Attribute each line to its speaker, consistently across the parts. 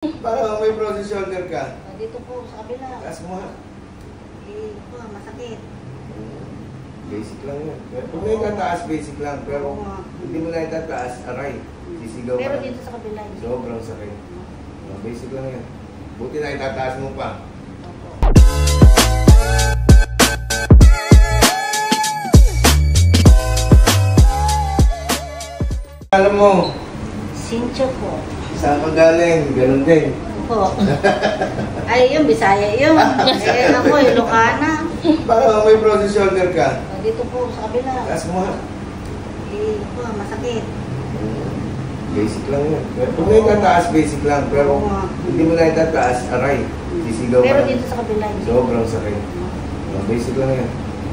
Speaker 1: Parang may frozen shoulder ka.
Speaker 2: Dito po sa kabila.
Speaker 1: Taas mo ha.
Speaker 2: Ito, masakit.
Speaker 1: Basic lang yan. Kung may tataas, basic lang. Pero hindi mo na itataas, aray. Sisigaw
Speaker 2: Pero
Speaker 1: ka.
Speaker 2: dito sa kabila.
Speaker 1: Sobrang sakit. Basic lang yan. Buti na itataas mo pa. Alam mo,
Speaker 2: Sincho po.
Speaker 1: saan ka galing? Ganun din.
Speaker 2: Po. Ay, yung Bisaya yun. Eh, ako, Ilocana.
Speaker 1: Parang may frozen shoulder ka.
Speaker 2: Dito po sa kabila.
Speaker 1: Taas mo ha.
Speaker 2: Ito, masakit.
Speaker 1: Basic lang yan. Kung may tataas, basic lang. Pero hindi mo na itataas, aray. Sisigaw
Speaker 2: Pero
Speaker 1: ka.
Speaker 2: dito sa kabila.
Speaker 1: Sobrang sakit. Basic lang yan.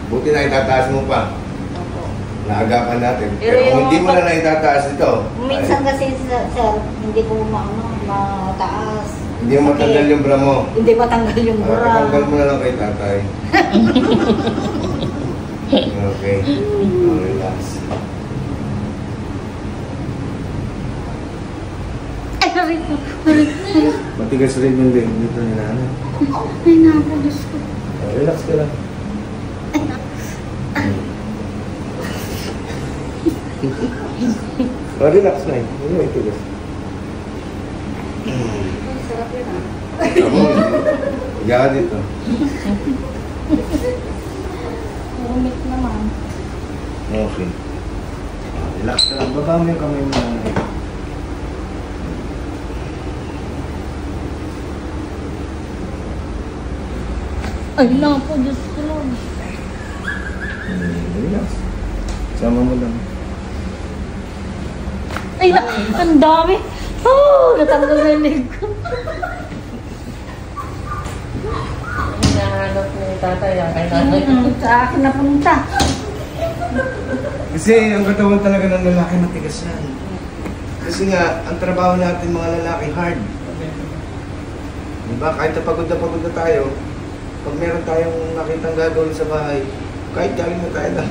Speaker 1: Buti na itataas mo pa.
Speaker 2: Opo.
Speaker 1: Naagapan natin.
Speaker 2: Pero
Speaker 1: Pero kung
Speaker 2: yung
Speaker 1: hindi mo na itataas ito,
Speaker 2: Minsan kasi, sir, hindi po mataas.
Speaker 1: hindi mo matanggal yung bra mo.
Speaker 2: Hindi matanggal yung bra.
Speaker 1: Tanggal mo na lang kay tatay. Okay. Relax.
Speaker 2: Ay, narin po.
Speaker 1: Matigas rin yung leg dito ni nanay.
Speaker 2: Ay, naku, Diyos ko.
Speaker 1: Relax ka lang. Relax na eh. Hindi mo itigas.
Speaker 2: Ay, sarap yun ah.
Speaker 1: Ako, higa ka dito.
Speaker 2: Rumit naman.
Speaker 1: Okay. Relax ka lang. Baba mo yung kamay mo nanay.
Speaker 2: Ay, naku, Diyos ko lang.
Speaker 1: Relax. Sama mo lang.
Speaker 2: Ay, ang dami. Oh, natanggal na yung leg ko.
Speaker 3: Hinahanap ni tatay ang kay nanay.
Speaker 2: Sa akin napunta.
Speaker 1: Kasi ang katawan talaga ng lalaki matigas yan. Kasi nga, ang trabaho natin mga lalaki hard. Diba? Kahit na pagod na tayo, pag meron tayong nakitang gagawin sa bahay, kahit galing na tayo na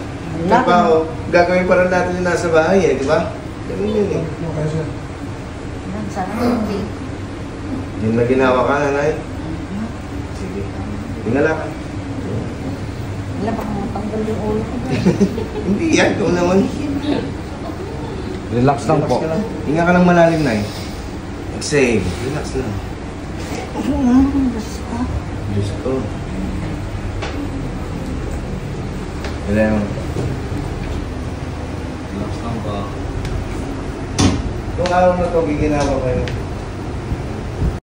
Speaker 1: trabaho, gagawin pa rin natin yung nasa bahay eh, di ba? Ganun yun eh.
Speaker 2: Sana hindi.
Speaker 1: Yung na ginawa ka, nanay? Sige. Tingala ka.
Speaker 2: Wala baka matanggal yung ulo ko.
Speaker 1: Hindi yan, ikaw naman.
Speaker 4: Relax lang po.
Speaker 1: Ka lang. Hinga ka lang malalim, nay. Exhale. Relax lang.
Speaker 2: Diyos ko.
Speaker 1: Diyos ko. Wala yung...
Speaker 4: Relax lang po.
Speaker 1: Itong araw na ito, giginawa kayo.